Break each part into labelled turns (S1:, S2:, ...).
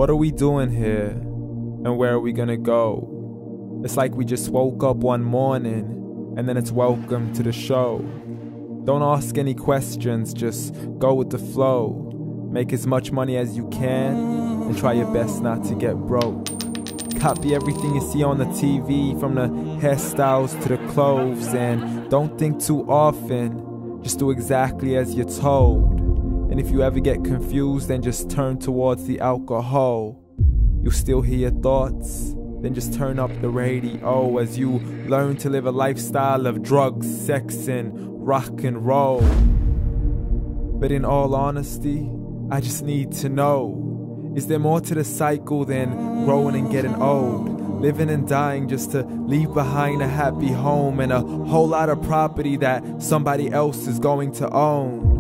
S1: What are we doing here? And where are we gonna go? It's like we just woke up one morning, and then it's welcome to the show. Don't ask any questions, just go with the flow. Make as much money as you can, and try your best not to get broke. Copy everything you see on the TV, from the hairstyles to the clothes, and don't think too often, just do exactly as you're told. And if you ever get confused, then just turn towards the alcohol. You'll still hear your thoughts, then just turn up the radio as you learn to live a lifestyle of drugs, sex, and rock and roll. But in all honesty, I just need to know, is there more to the cycle than growing and getting old? Living and dying just to leave behind a happy home and a whole lot of property that somebody else is going to own.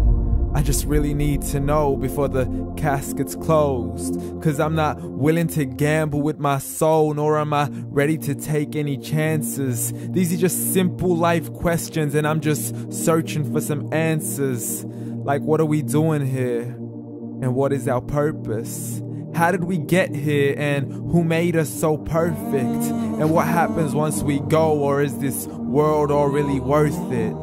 S1: I just really need to know before the casket's closed, 'cause I'm not willing to gamble with my soul, nor am I ready to take any chances. These are just simple life questions, and I'm just searching for some answers. Like, what are we doing here? And what is our purpose? How did we get here, and who made us so perfect? And what happens once we go, or is this world all really worth it?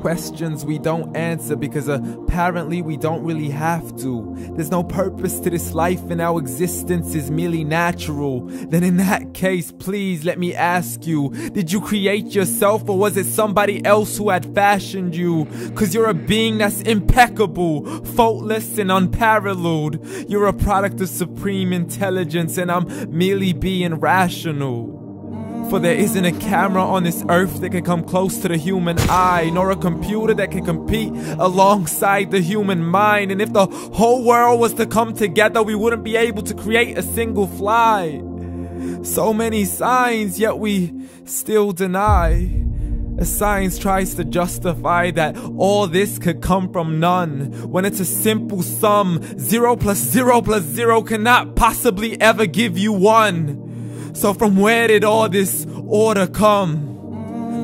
S1: Questions we don't answer because apparently we don't really have to. There's no purpose to this life and our existence is merely natural. Then in that case, please let me ask you, did you create yourself, or was it somebody else who had fashioned you? 'Cause you're a being that's impeccable, faultless and unparalleled. You're a product of supreme intelligence, and I'm merely being rational. For there isn't a camera on this earth that can come close to the human eye, nor a computer that can compete alongside the human mind. And if the whole world was to come together, we wouldn't be able to create a single fly. So many signs, yet we still deny. As science tries to justify that all this could come from none, when it's a simple sum. 0 plus 0 plus 0 cannot possibly ever give you 1. So from where did all this order come?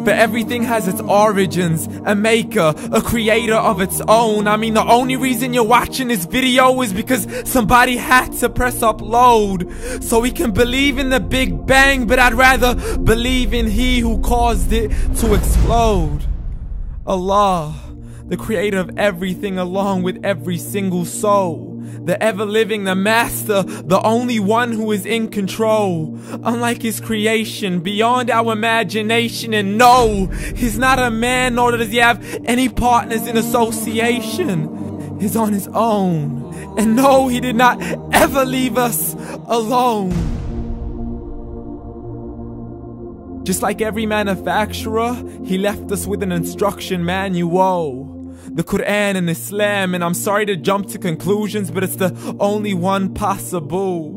S1: But everything has its origins, a maker, a creator of its own. I mean, the only reason you're watching this video is because somebody had to press upload. So we can believe in the Big Bang, but I'd rather believe in He who caused it to explode. Allah, the creator of everything along with every single soul. The ever-living, the master, the only one who is in control. Unlike his creation, beyond our imagination. And no, he's not a man, nor does he have any partners in association. He's on his own. And no, he did not ever leave us alone. Just like every manufacturer, he left us with an instruction manual. The Quran and Islam, and I'm sorry to jump to conclusions, but it's the only one possible.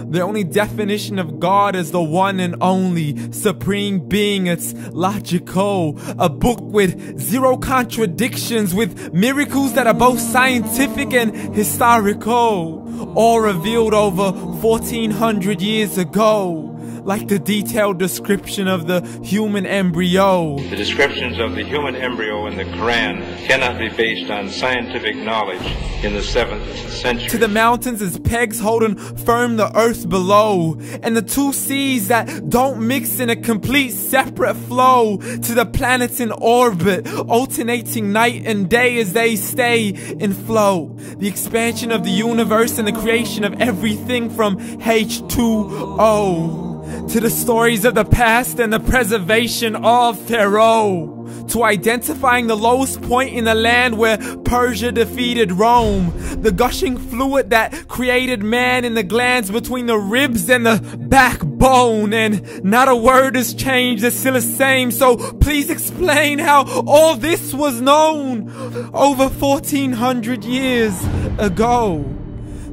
S1: The only definition of God is the one and only supreme being. It's logical, a book with 0 contradictions, with miracles that are both scientific and historical, all revealed over 1400 years ago. Like the detailed description of the human embryo.
S2: The descriptions of the human embryo in the Quran cannot be based on scientific knowledge in the 7th century.
S1: To the mountains as pegs holding firm the earth below, and the 2 seas that don't mix in a complete separate flow. To the planets in orbit, alternating night and day as they stay in flow. The expansion of the universe and the creation of everything from H2O. To the stories of the past and the preservation of Pharaoh. To identifying the lowest point in the land where Persia defeated Rome. The gushing fluid that created man in the glands between the ribs and the backbone. And not a word has changed, it's still the same. So please explain how all this was known over 1400 years ago.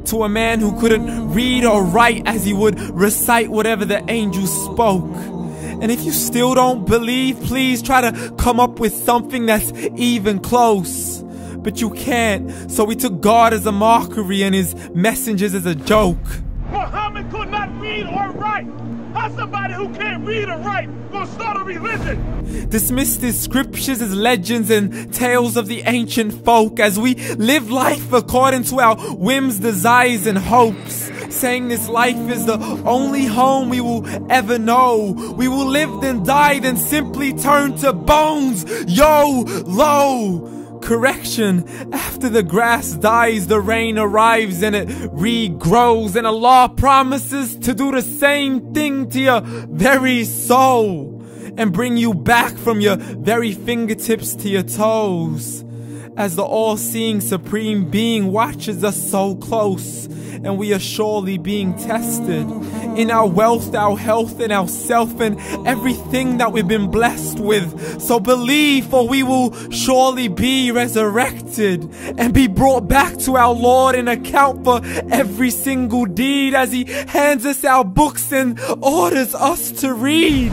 S1: To a man who couldn't read or write as he would recite whatever the angels spoke. And if you still don't believe, please try to come up with something that's even close. But you can't, so we took God as a mockery and his messengers as a joke.
S3: Muhammad could not read or write. How's somebody who can't read or write gonna start a religion?
S1: Dismissed his scriptures as legends and tales of the ancient folk as we live life according to our whims, desires, and hopes. saying this life is the only home we will ever know. We will live then die, then simply turn to bones. YOLO! Correction, after the grass dies, the rain arrives and it regrows, and Allah promises to do the same thing to your very soul and bring you back from your very fingertips to your toes, as the all-seeing supreme being watches us so close, and we are surely being tested in our wealth, our health, and our self, and everything that we've been blessed with. So believe, for we will surely be resurrected and be brought back to our Lord and account for every single deed, as He hands us our books and orders us to read.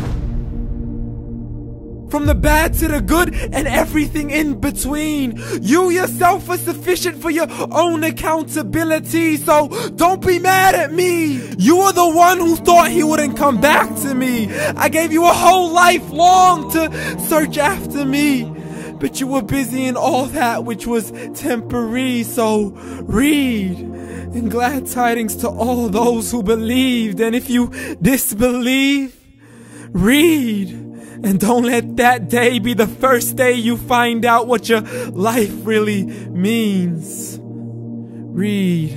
S1: From the bad to the good and everything in between. You yourself are sufficient for your own accountability, so don't be mad at me. You are the one who thought He wouldn't come back to me. I gave you a whole life long to search after me, but you were busy in all that which was temporary. So read, and glad tidings to all those who believed. And if you disbelieve, read. And don't let that day be the first day you find out what your life really means. Read.